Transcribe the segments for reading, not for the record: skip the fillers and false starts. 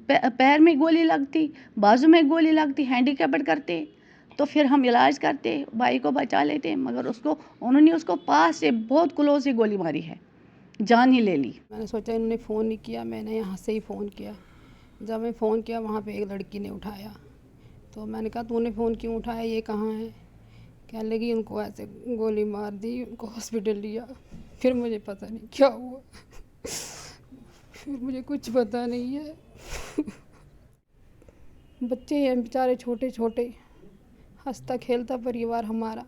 पैर में गोली लगती, बाजू में गोली लगती, हैंडीकैप्ड करते, तो फिर हम इलाज करते, भाई को बचा लेते, मगर उन्होंने उसको पास से बहुत क्लोज से गोली मारी है, जान ही ले ली। मैंने सोचा इन्होंने फ़ोन नहीं किया, मैंने यहाँ से ही फ़ोन किया। जब मैं फ़ोन किया वहाँ पे एक लड़की ने उठाया, तो मैंने कहा तूने फ़ोन क्यों उठाया, ये कहाँ है? कहने लगी उनको ऐसे गोली मार दी, उनको हॉस्पिटल लिया। फिर मुझे पता नहीं क्या हुआ, फिर मुझे कुछ पता नहीं है। बच्चे हैं बेचारे छोटे छोटे, हंसता खेलता परिवार हमारा,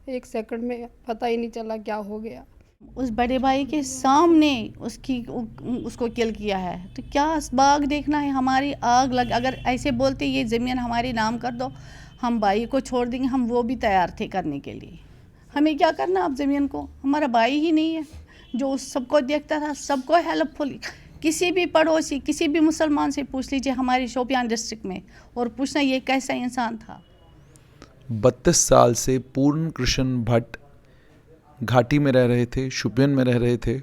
एक सेकंड में पता ही नहीं चला क्या हो गया। उस बड़े भाई के सामने उसको किल किया है, तो क्या बाग देखना है? हमारी आग लग, अगर ऐसे बोलते ये ज़मीन हमारे नाम कर दो, हम भाई को छोड़ देंगे, हम वो भी तैयार थे करने के लिए। हमें क्या करना अब ज़मीन को? हमारा भाई ही नहीं है जो सबको देखता था, सबको हेल्पफुल। किसी भी पड़ोसी, किसी भी मुसलमान से पूछ लीजिए हमारे शोपियान डिस्ट्रिक्ट में, और पूछना ये कैसा इंसान था। 32 साल से पूर्ण कृष्ण भट्ट घाटी में रह रहे थे, शोपियान में रह रहे थे,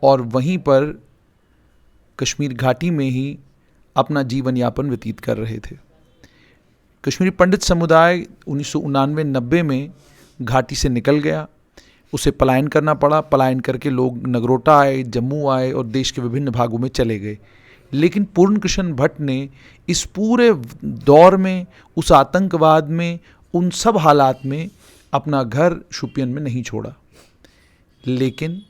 और वहीं पर कश्मीर घाटी में ही अपना जीवन यापन व्यतीत कर रहे थे। कश्मीरी पंडित समुदाय 1999-90 में घाटी से निकल गया, उसे पलायन करना पड़ा। पलायन करके लोग नगरोटा आए, जम्मू आए और देश के विभिन्न भागों में चले गए। लेकिन पूर्ण कृष्ण भट्ट ने इस पूरे दौर में, उस आतंकवाद में, उन सब हालात में अपना घर शोपियान में नहीं छोड़ा। लेकिन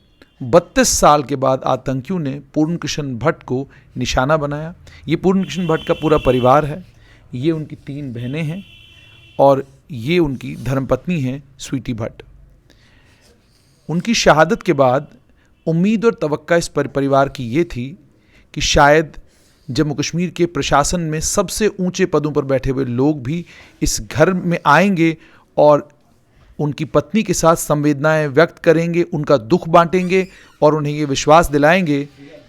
32 साल के बाद आतंकियों ने पूर्ण कृष्ण भट्ट को निशाना बनाया। ये पूर्ण कृष्ण भट्ट का पूरा परिवार है, ये उनकी 3 बहनें हैं और ये उनकी धर्मपत्नी हैं स्वीटी भट्ट। उनकी शहादत के बाद उम्मीद और तवक्का इस परिवार की ये थी कि शायद जम्मू कश्मीर के प्रशासन में सबसे ऊंचे पदों पर बैठे हुए लोग भी इस घर में आएंगे और उनकी पत्नी के साथ संवेदनाएं व्यक्त करेंगे, उनका दुख बांटेंगे और उन्हें ये विश्वास दिलाएंगे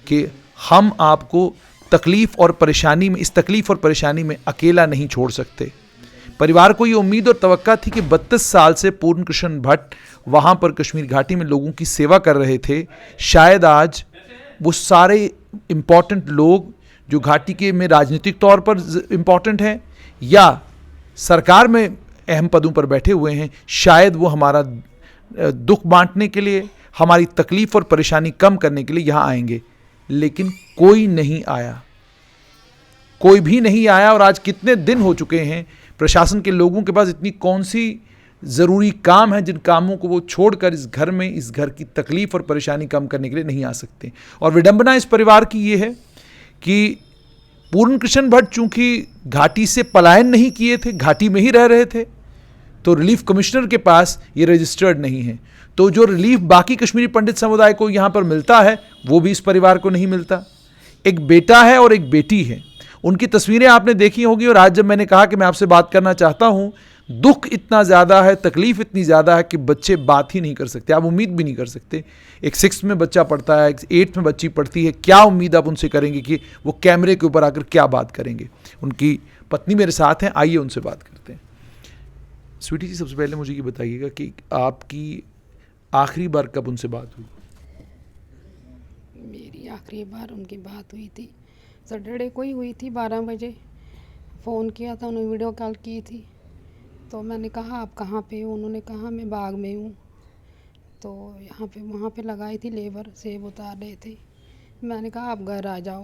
कि हम आपको तकलीफ़ और परेशानी में, इस तकलीफ़ और परेशानी में अकेला नहीं छोड़ सकते। परिवार को ये उम्मीद और तवक्का थी कि 32 साल से पूर्ण कृष्ण भट्ट वहाँ पर कश्मीर घाटी में लोगों की सेवा कर रहे थे। शायद आज वो सारे इम्पॉर्टेंट लोग जो घाटी के में राजनीतिक तौर पर इम्पॉर्टेंट हैं या सरकार में अहम पदों पर बैठे हुए हैं, शायद वो हमारा दुख बांटने के लिए, हमारी तकलीफ़ और परेशानी कम करने के लिए यहाँ आएंगे। लेकिन कोई नहीं आया, कोई भी नहीं आया। और आज कितने दिन हो चुके हैं, प्रशासन के लोगों के पास इतनी कौन सी ज़रूरी काम है जिन कामों को वो छोड़कर इस घर में, इस घर की तकलीफ़ और परेशानी कम करने के लिए नहीं आ सकते। और विडंबना इस परिवार की ये है कि पूर्ण कृष्ण भट्ट चूंकि घाटी से पलायन नहीं किए थे, घाटी में ही रह रहे थे, तो रिलीफ कमिश्नर के पास ये रजिस्टर्ड नहीं है। तो जो रिलीफ बाकी कश्मीरी पंडित समुदाय को यहाँ पर मिलता है वो भी इस परिवार को नहीं मिलता। एक बेटा है और एक बेटी है, उनकी तस्वीरें आपने देखी होगी। और आज जब मैंने कहा कि मैं आपसे बात करना चाहता हूँ, दुख इतना ज़्यादा है, तकलीफ़ इतनी ज़्यादा है कि बच्चे बात ही नहीं कर सकते, आप उम्मीद भी नहीं कर सकते। एक 6th में बच्चा पढ़ता है, एक 8th में बच्ची पढ़ती है, क्या उम्मीद आप उनसे करेंगे कि वो कैमरे के ऊपर आकर क्या बात करेंगे। उनकी पत्नी मेरे साथ हैं, आइए उनसे बात करते हैं। स्वीटी जी, सबसे पहले मुझे ये बताइएगा कि आपकी आखिरी बार कब उनसे बात हुई? मेरी आखिरी बार उनकी बात हुई थी सैटरडे को ही हुई थी, 12 बजे फ़ोन किया था, उन्होंने वीडियो कॉल की थी। तो मैंने कहा आप कहाँ पे हो? उन्होंने कहा मैं बाग में हूँ। तो यहाँ पे वहाँ पे लगाई थी लेबर, सेब उतार रहे थे। मैंने कहा आप घर आ जाओ।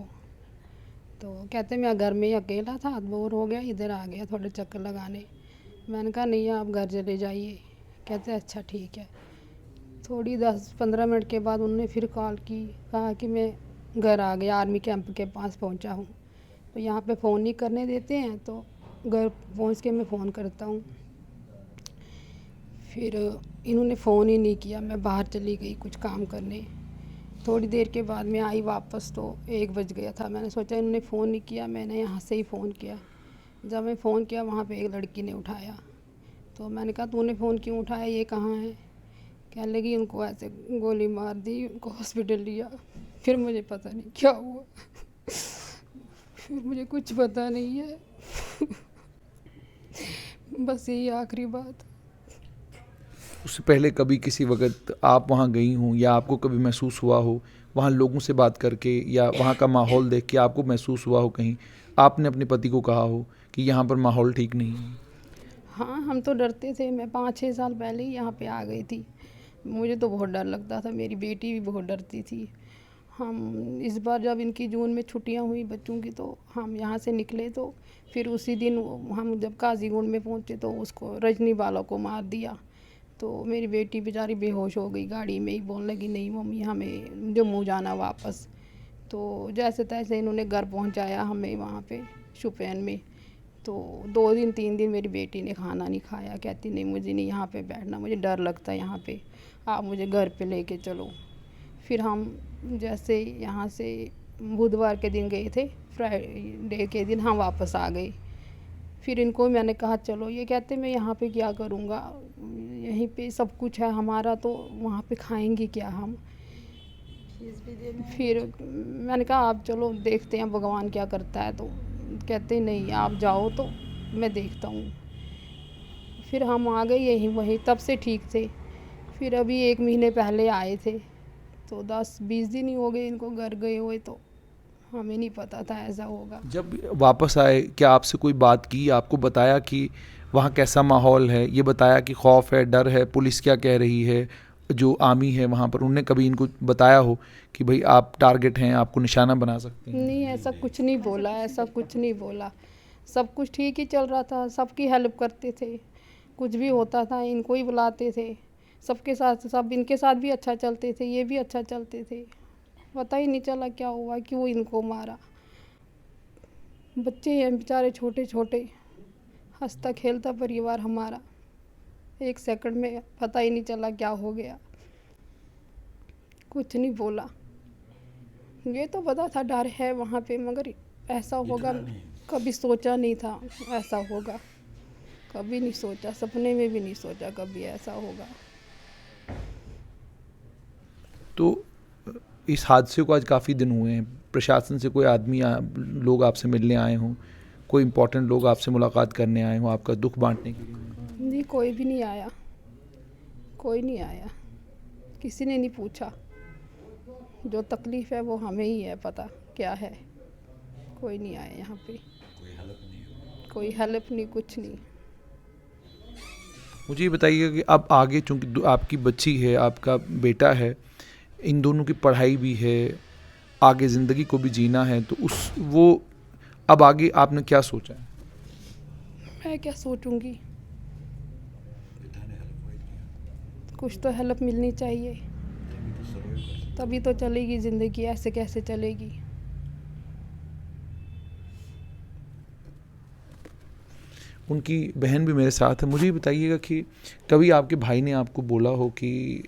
तो कहते मैं घर में ही अकेला था, बोर हो गया, इधर आ गया थोड़े चक्कर लगाने। मैंने कहा नहीं आप घर चले जाइए। कहते अच्छा ठीक है। थोड़ी 10-15 मिनट के बाद उन्होंने फिर कॉल की, कहा कि मैं घर आ गया, आर्मी कैंप के पास पहुंचा हूं। तो यहाँ पे फ़ोन नहीं करने देते हैं, तो घर पहुंच के मैं फ़ोन करता हूं। फिर इन्होंने फ़ोन ही नहीं किया, मैं बाहर चली गई कुछ काम करने। थोड़ी देर के बाद मैं आई वापस तो 1 बज गया था। मैंने सोचा इन्होंने फ़ोन नहीं किया, मैंने यहाँ से ही फ़ोन किया। जब मैं फ़ोन किया वहाँ पे एक लड़की ने उठाया, तो मैंने कहा तूने फ़ोन क्यों उठाया, ये कहाँ है? कहने लगी उनको ऐसे गोली मार दी, उनको हॉस्पिटल लिया। फिर मुझे पता नहीं क्या हुआ, फिर मुझे कुछ पता नहीं है। बस यही आखिरी बात। उससे पहले कभी किसी वक्त आप वहाँ गई हों या आपको कभी महसूस हुआ हो वहाँ लोगों से बात करके या वहाँ का माहौल देख के आपको महसूस हुआ हो कहीं आपने अपने पति को कहा हो कि यहाँ पर माहौल ठीक नहीं है? हाँ, हम तो डरते थे। मैं 5-6 साल पहले ही यहाँ पे आ गई थी। मुझे तो बहुत डर लगता था, मेरी बेटी भी बहुत डरती थी। हम इस बार जब इनकी जून में छुट्टियाँ हुई बच्चों की, तो हम यहाँ से निकले, तो फिर उसी दिन हम जब काजीगुंड में पहुँचे तो उसको रजनी वालों को मार दिया। तो मेरी बेटी बेचारी बेहोश हो गई गाड़ी में ही, बोलने लगी नहीं मम्मी हमें जम्मू जाना वापस। तो जैसे तैसे इन्होंने घर पहुँचाया हमें वहाँ पे शुपियन में। तो 2 दिन 3 दिन मेरी बेटी ने खाना नहीं खाया, कहती नहीं मुझे नहीं यहाँ पे बैठना, मुझे डर लगता है यहाँ पे, आप मुझे घर पे लेके चलो। फिर हम जैसे यहाँ से बुधवार के दिन गए थे, फ्राइडे के दिन हम वापस आ गए। फिर इनको मैंने कहा चलो, ये कहते मैं यहाँ पे क्या करूँगा, यहीं पे सब कुछ है हमारा, तो वहाँ पे खाएंगे क्या हम। फिर मैंने कहा आप चलो देखते हैं भगवान क्या करता है। तो कहते नहीं आप जाओ तो मैं देखता हूँ। फिर हम आ गए यहीं वहीं, तब से ठीक थे। फिर अभी 1 महीने पहले आए थे, तो 10-20 दिन ही हो गए इनको घर गए हुए, तो हमें नहीं पता था ऐसा होगा। जब वापस आए क्या आपसे कोई बात की, आपको बताया कि वहाँ कैसा माहौल है, ये बताया कि खौफ है, डर है, पुलिस क्या कह रही है, जो आर्मी है वहाँ पर, उन्होंने कभी इनको बताया हो कि भाई आप टारगेट हैं, आपको निशाना बना सकते हैं? नहीं, ऐसा कुछ नहीं बोला, ऐसा कुछ नहीं बोला। सब कुछ ठीक ही चल रहा था, सबकी हेल्प करते थे, कुछ भी होता था इनको ही बुलाते थे, सबके साथ, सब इनके साथ भी अच्छा चलते थे, ये भी अच्छा चलते थे। पता ही नहीं चला क्या हुआ, क्यों इनको मारा। बच्चे हैं बेचारे छोटे छोटे, हंसता खेलता परिवार हमारा, 1 सेकंड में पता ही नहीं चला क्या हो गया। कुछ नहीं बोला, ये तो पता था डर है वहाँ पे, मगर ऐसा होगा कभी सोचा नहीं था, ऐसा होगा कभी नहीं सोचा, सपने में भी नहीं सोचा कभी ऐसा होगा। तो इस हादसे को आज काफ़ी दिन हुए हैं, प्रशासन से कोई आदमी लोग आपसे मिलने आए हों, कोई इम्पोर्टेंट लोग आपसे मुलाकात करने आए हों, आपका दुख बांटने के लिए? नहीं, कोई भी नहीं आया, कोई नहीं आया, किसी ने नहीं पूछा। जो तकलीफ़ है वो हमें ही है पता क्या है। कोई नहीं आया यहाँ पे, कोई हेल्प नहीं, कुछ नहीं। मुझे ये बताइए कि अब आगे, चूंकि आपकी बच्ची है, आपका बेटा है, इन दोनों की पढ़ाई भी है, आगे ज़िंदगी को भी जीना है, तो वो अब आगे आपने क्या सोचा है? मैं क्या सोचूंगी, कुछ तो हेल्प मिलनी चाहिए, तभी तो चलेगी ज़िंदगी, ऐसे कैसे चलेगी। उनकी बहन भी मेरे साथ है। मुझे ये बताइएगा कि कभी आपके भाई ने आपको बोला हो कि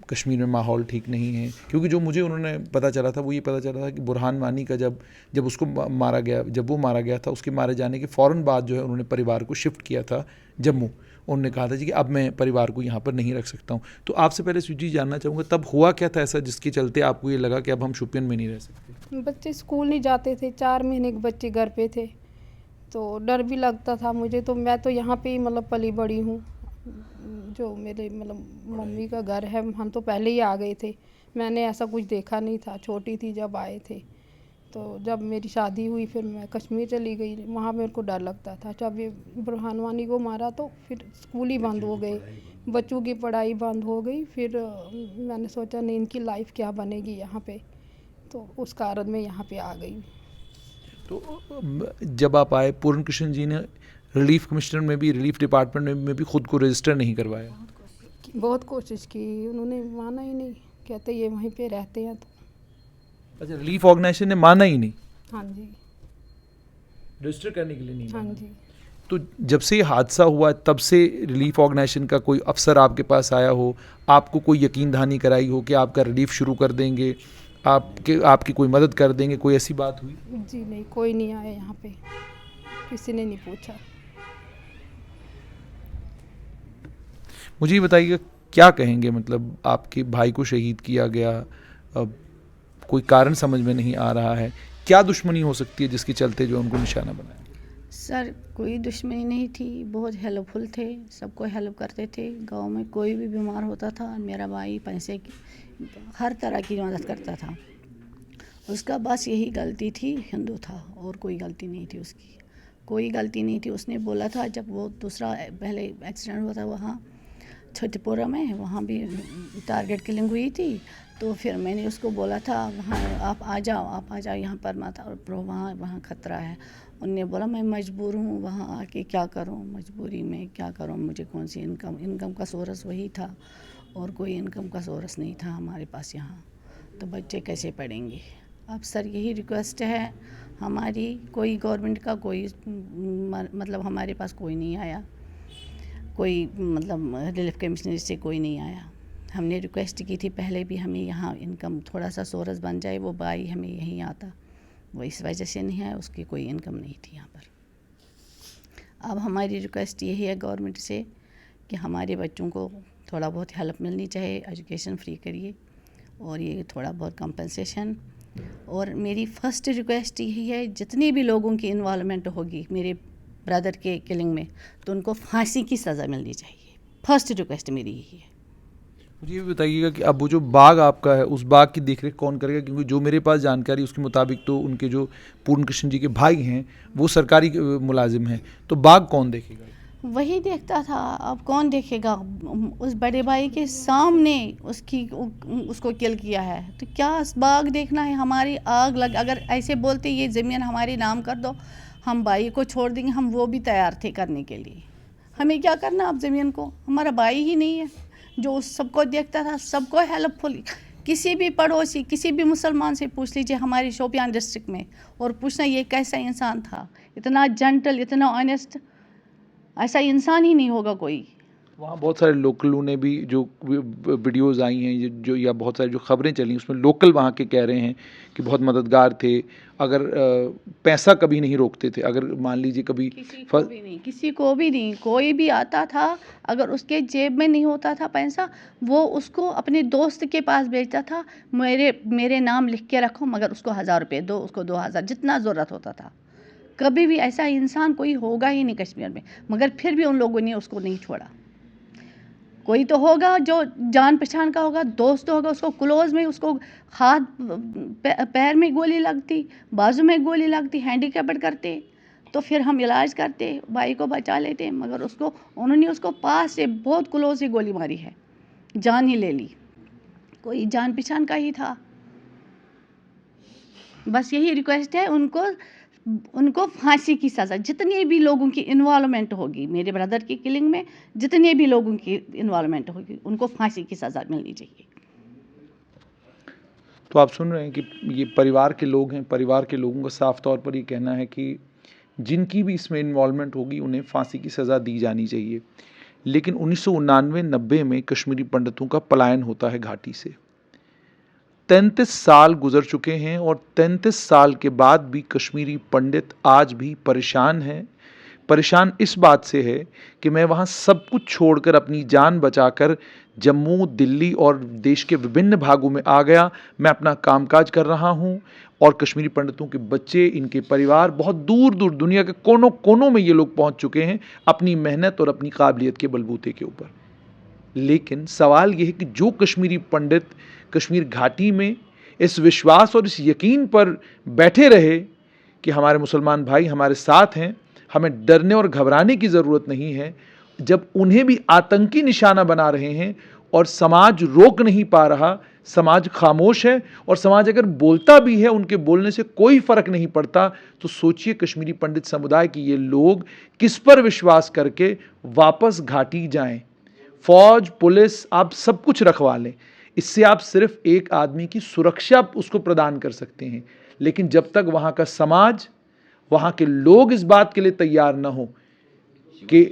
कश्मीर में माहौल ठीक नहीं है? क्योंकि जो मुझे उन्होंने पता चला था वो ये पता चला था कि बुरहान वानी का जब उसको मारा गया, जब वो मारा गया था, उसके मारे जाने के फ़ौरन बाद जो है उन्होंने परिवार को शिफ्ट किया था जम्मू। उन्होंने कहा था जी कि अब मैं परिवार को यहाँ पर नहीं रख सकता हूँ। तो आपसे पहले स्वीटी जानना चाहूँगा, तब हुआ क्या था ऐसा जिसके चलते आपको ये लगा कि अब हम शुपियन में नहीं रह सकते? बच्चे स्कूल नहीं जाते थे, 4 महीने के बच्चे घर पे थे, तो डर भी लगता था मुझे। तो मैं तो यहाँ पे ही मतलब पली बड़ी हूँ, जो मेरे मतलब मम्मी का घर है, हम तो पहले ही आ गए थे, मैंने ऐसा कुछ देखा नहीं था, छोटी थी जब आए थे। तो जब मेरी शादी हुई फिर मैं कश्मीर चली गई, वहाँ मेरे को डर लगता था। जब ये बुरहान वानी को मारा तो फिर स्कूल ही बंद हो गए, बच्चों की पढ़ाई बंद हो गई। फिर मैंने सोचा नहीं इनकी लाइफ क्या बनेगी यहाँ पे, तो उस कारण मैं यहाँ पे आ गई। तो जब आप आए, पूर्ण कृष्ण जी ने रिलीफ कमिश्नर में भी, रिलीफ डिपार्टमेंट में भी खुद को रजिस्टर नहीं करवाया? बहुत कोशिश की, उन्होंने माना ही नहीं, कहते ये वहीं पे रहते हैं। तो अच्छा, रिलीफ ऑर्गेनाइजेशन ने माना ही नहीं? हाँ जी, रजिस्टर करने के लिए नहीं हाँ माना? जी। तो जब से ये हादसा हुआ तब से रिलीफ ऑर्गेनाइजेशन का कोई अफसर आपके पास आया हो, आपको कोई यकीन दहानी कराई हो कि आपका रिलीफ शुरू कर देंगे, आपकी कोई मदद कर देंगे, कोई ऐसी बात हुई? जी नहीं, कोई नहीं आया यहाँ पे, किसी ने नहीं पूछा। मुझे ये बताइए क्या कहेंगे, मतलब आपके भाई को शहीद किया गया, अब कोई कारण समझ में नहीं आ रहा है, क्या दुश्मनी हो सकती है जिसके चलते जो उनको निशाना बनाया? सर कोई दुश्मनी नहीं थी, बहुत हेल्पफुल थे, सबको हेल्प करते थे। गांव में कोई भी बीमार होता था, मेरा भाई पैसे की हर तरह की मदद करता था। उसका बस यही गलती थी, हिंदू था और कोई गलती नहीं थी उसकी, कोई गलती नहीं थी। उसने बोला था जब वो दूसरा पहले एक्सीडेंट हुआ था वहाँ छठपुरा में, वहाँ भी टारगेट किलिंग हुई थी, तो फिर मैंने उसको बोला था वहाँ आप आ जाओ यहाँ पर मत, और वहाँ खतरा है। उनने बोला मैं मजबूर हूँ, वहाँ आके क्या करूँ, मजबूरी में क्या करूँ, मुझे कौन सी इनकम का सोर्स वही था और कोई इनकम का सोर्स नहीं था हमारे पास यहाँ, तो बच्चे कैसे पढ़ेंगे। अब सर यही रिक्वेस्ट है हमारी, कोई गवर्नमेंट का कोई मतलब हमारे पास कोई नहीं आया, कोई मतलब रिलीफ कमिश्नरी से कोई नहीं आया। हमने रिक्वेस्ट की थी पहले भी, हमें यहाँ इनकम थोड़ा सा सोर्स बन जाए, वो भाई हमें यहीं आता, वो इस वजह से नहीं है, उसकी कोई इनकम नहीं थी यहाँ पर। अब हमारी रिक्वेस्ट यही है गवर्नमेंट से कि हमारे बच्चों को थोड़ा बहुत हेल्प मिलनी चाहिए, एजुकेशन फ्री करिए और ये थोड़ा बहुत कंपनसेशन। और मेरी फ़र्स्ट रिक्वेस्ट यही है, जितने भी लोगों की इन्वॉल्वमेंट होगी मेरे ब्रदर के किलिंग में, तो उनको फांसी की सज़ा मिलनी चाहिए। फर्स्ट रिक्वेस्ट मेरी यही है। मुझे ये भी बताइएगा कि अब वो जो बाग आपका है, उस बाग की देखरेख कौन करेगा? क्योंकि जो मेरे पास जानकारी उसके मुताबिक तो उनके जो पूर्ण कृष्ण जी के भाई हैं वो सरकारी मुलाजिम हैं, तो बाग कौन देखेगा? वही देखता था, अब कौन देखेगा। उस बड़े भाई के सामने उसको किल किया है, तो क्या बाग देखना है। हमारी आग लग, अगर ऐसे बोलते ये ज़मीन हमारे नाम कर दो, हम भाई को छोड़ देंगे, हम वो भी तैयार थे करने के लिए। हमें क्या करना अब ज़मीन को, हमारा भाई ही नहीं है जो उस सबको देखता था, सबको हेल्पफुल। किसी भी पड़ोसी, किसी भी मुसलमान से पूछ लीजिए हमारे शोपियान डिस्ट्रिक्ट में, और पूछना ये कैसा इंसान था, इतना जेंटल, इतना ऑनेस्ट, ऐसा इंसान ही नहीं होगा कोई। वहाँ बहुत सारे लोकलों ने भी जो वीडियोस आई हैं जो या बहुत सारी जो खबरें चली उसमें लोकल वहाँ के कह रहे हैं कि बहुत मददगार थे, अगर पैसा कभी नहीं रोकते थे, अगर मान लीजिए कभी किसी को भी नहीं, कोई भी आता था अगर उसके जेब में नहीं होता था पैसा, वो उसको अपने दोस्त के पास भेजता था, मेरे नाम लिख के रखो, मगर उसको 1000 रुपये दो, उसको 2000, जितना ज़रूरत होता था। कभी भी ऐसा इंसान कोई होगा ही नहीं कश्मीर में, मगर फिर भी उन लोगों ने उसको नहीं छोड़ा। कोई तो होगा जो जान पहचान का होगा, दोस्त होगा, उसको क्लोज में, उसको हाथ पैर में गोली लगती, बाजू में गोली लगती, हैंडीकैप्ड करते, तो फिर हम इलाज करते, भाई को बचा लेते, मगर उन्होंने उसको पास से बहुत क्लोज से गोली मारी है, जान ही ले ली। कोई जान पहचान का ही था। बस यही रिक्वेस्ट है उनको फांसी की सज़ा, जितने भी लोगों की इन्वॉल्वमेंट होगी मेरे ब्रदर की किलिंग में, जितने भी लोगों की इन्वॉल्वमेंट होगी उनको फांसी की सज़ा मिलनी चाहिए। तो आप सुन रहे हैं कि ये परिवार के लोग हैं, परिवार के लोगों का साफ तौर पर ये कहना है कि जिनकी भी इसमें इन्वॉल्वमेंट होगी उन्हें फांसी की सज़ा दी जानी चाहिए। लेकिन 1999-90 में कश्मीरी पंडितों का पलायन होता है घाटी से। 33 साल गुजर चुके हैं और 33 साल के बाद भी कश्मीरी पंडित आज भी परेशान हैं। परेशान इस बात से है कि मैं वहाँ सब कुछ छोड़कर अपनी जान बचाकर जम्मू, दिल्ली और देश के विभिन्न भागों में आ गया। मैं अपना कामकाज कर रहा हूँ और कश्मीरी पंडितों के बच्चे, इनके परिवार बहुत दूर दूर दुनिया के कोनों कोनों में ये लोग पहुँच चुके हैं अपनी मेहनत और अपनी काबिलियत के बलबूते के ऊपर। लेकिन सवाल यह है कि जो कश्मीरी पंडित कश्मीर घाटी में इस विश्वास और इस यकीन पर बैठे रहे कि हमारे मुसलमान भाई हमारे साथ हैं, हमें डरने और घबराने की ज़रूरत नहीं है, जब उन्हें भी आतंकी निशाना बना रहे हैं और समाज रोक नहीं पा रहा, समाज खामोश है और समाज अगर बोलता भी है उनके बोलने से कोई फ़र्क नहीं पड़ता, तो सोचिए कश्मीरी पंडित समुदाय के ये लोग किस पर विश्वास करके वापस घाटी जाएं। फौज, पुलिस, आप सब कुछ रखवा लें, इससे आप सिर्फ एक आदमी की सुरक्षा उसको प्रदान कर सकते हैं। लेकिन जब तक वहाँ का समाज, वहाँ के लोग इस बात के लिए तैयार ना हो, कि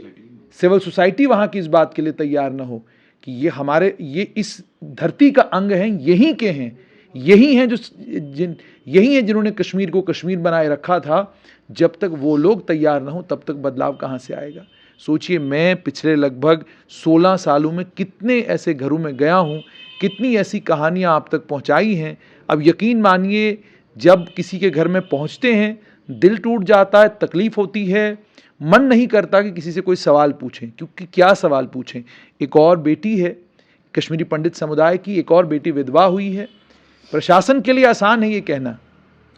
सिविल सोसाइटी वहाँ की इस बात के लिए तैयार ना हो कि ये इस धरती का अंग हैं, यहीं के हैं, यही हैं यही हैं जिन्होंने कश्मीर को कश्मीर बनाए रखा था, जब तक वो लोग तैयार ना हो तब तक बदलाव कहाँ से आएगा। सोचिए, मैं पिछले लगभग 16 सालों में कितने ऐसे घरों में गया हूँ, कितनी ऐसी कहानियाँ आप तक पहुँचाई हैं। अब यकीन मानिए, जब किसी के घर में पहुँचते हैं दिल टूट जाता है, तकलीफ़ होती है, मन नहीं करता कि किसी से कोई सवाल पूछें, क्योंकि क्या सवाल पूछें। एक और बेटी है, कश्मीरी पंडित समुदाय की एक और बेटी विधवा हुई है। प्रशासन के लिए आसान है ये कहना,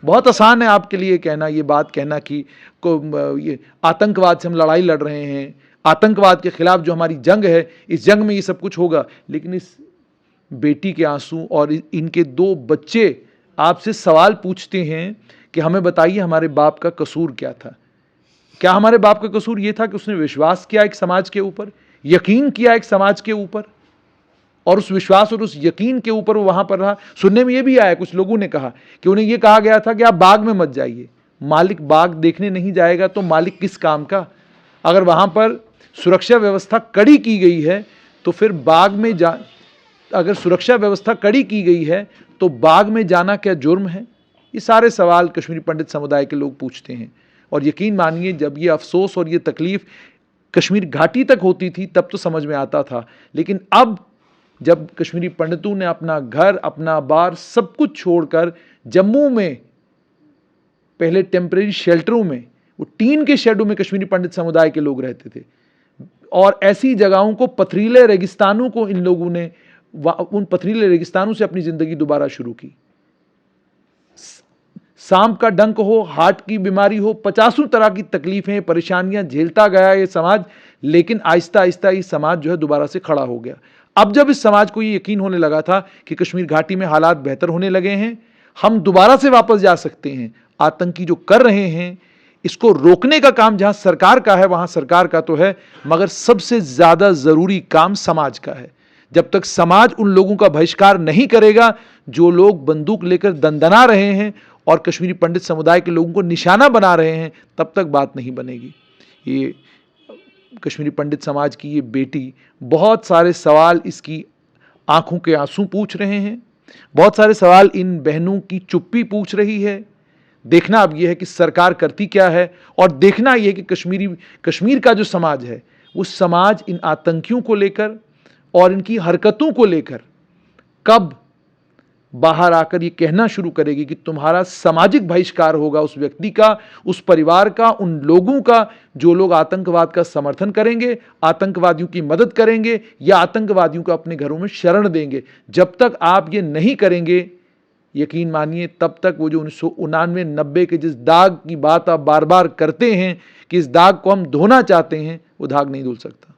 बहुत आसान है आपके लिए कहना, ये बात कहना कि ये आतंकवाद से हम लड़ाई लड़ रहे हैं, आतंकवाद के खिलाफ जो हमारी जंग है, इस जंग में ये सब कुछ होगा। लेकिन इस बेटी के आंसू और इनके 2 बच्चे आपसे सवाल पूछते हैं कि हमें बताइए हमारे बाप का कसूर क्या था। क्या हमारे बाप का कसूर ये था कि उसने विश्वास किया एक समाज के ऊपर, यकीन किया एक समाज के ऊपर, और उस विश्वास और उस यकीन के ऊपर वो वहां पर रहा। सुनने में ये भी आया, कुछ लोगों ने कहा कि उन्हें ये कहा गया था कि आप बाग में मत जाइए। मालिक बाग देखने नहीं जाएगा तो मालिक किस काम का? अगर वहां पर सुरक्षा व्यवस्था कड़ी की गई है तो फिर बाग में अगर सुरक्षा व्यवस्था कड़ी की गई है तो बाग में जाना क्या जुर्म है? ये सारे सवाल कश्मीरी पंडित समुदाय के लोग पूछते हैं। और यकीन मानिए, जब ये अफसोस और ये तकलीफ कश्मीर घाटी तक होती थी तब तो समझ में आता था, लेकिन अब जब कश्मीरी पंडितों ने अपना घर, अपना बार सब कुछ छोड़कर जम्मू में पहले टेम्परेरी शेल्टरों में, वो टीन के शेडों में कश्मीरी पंडित समुदाय के लोग रहते थे, और ऐसी जगहों को, पथरीले रेगिस्तानों को इन लोगों ने, उन पथरीले रेगिस्तानों से अपनी जिंदगी दोबारा शुरू की। सांप का डंक हो, हार्ट की बीमारी हो, 50 तरह की तकलीफें, परेशानियां झेलता गया ये समाज, लेकिन आहिस्ता आहिस्ता ये समाज जो है दोबारा से खड़ा हो गया। अब जब इस समाज को ये यकीन होने लगा था कि कश्मीर घाटी में हालात बेहतर होने लगे हैं, हम दोबारा से वापस जा सकते हैं, आतंकी जो कर रहे हैं इसको रोकने का काम जहां सरकार का है वहां सरकार का तो है, मगर सबसे ज्यादा जरूरी काम समाज का है। जब तक समाज उन लोगों का बहिष्कार नहीं करेगा जो लोग बंदूक लेकर दंदना रहे हैं और कश्मीरी पंडित समुदाय के लोगों को निशाना बना रहे हैं, तब तक बात नहीं बनेगी। ये कश्मीरी पंडित समाज की ये बेटी बहुत सारे सवाल इसकी आंखों के आंसू पूछ रहे हैं, बहुत सारे सवाल इन बहनों की चुप्पी पूछ रही है। देखना अब यह है कि सरकार करती क्या है, और देखना यह है कि कश्मीर का जो समाज है वो समाज इन आतंकियों को लेकर और इनकी हरकतों को लेकर कब बाहर आकर ये कहना शुरू करेगी कि तुम्हारा सामाजिक बहिष्कार होगा उस व्यक्ति का, उस परिवार का, उन लोगों का जो लोग आतंकवाद का समर्थन करेंगे, आतंकवादियों की मदद करेंगे या आतंकवादियों को अपने घरों में शरण देंगे। जब तक आप ये नहीं करेंगे, यकीन मानिए, तब तक वो जो 1999-90 के जिस दाग की बात आप बार बार करते हैं कि इस दाग को हम धोना चाहते हैं, वो दाग नहीं धुल सकता।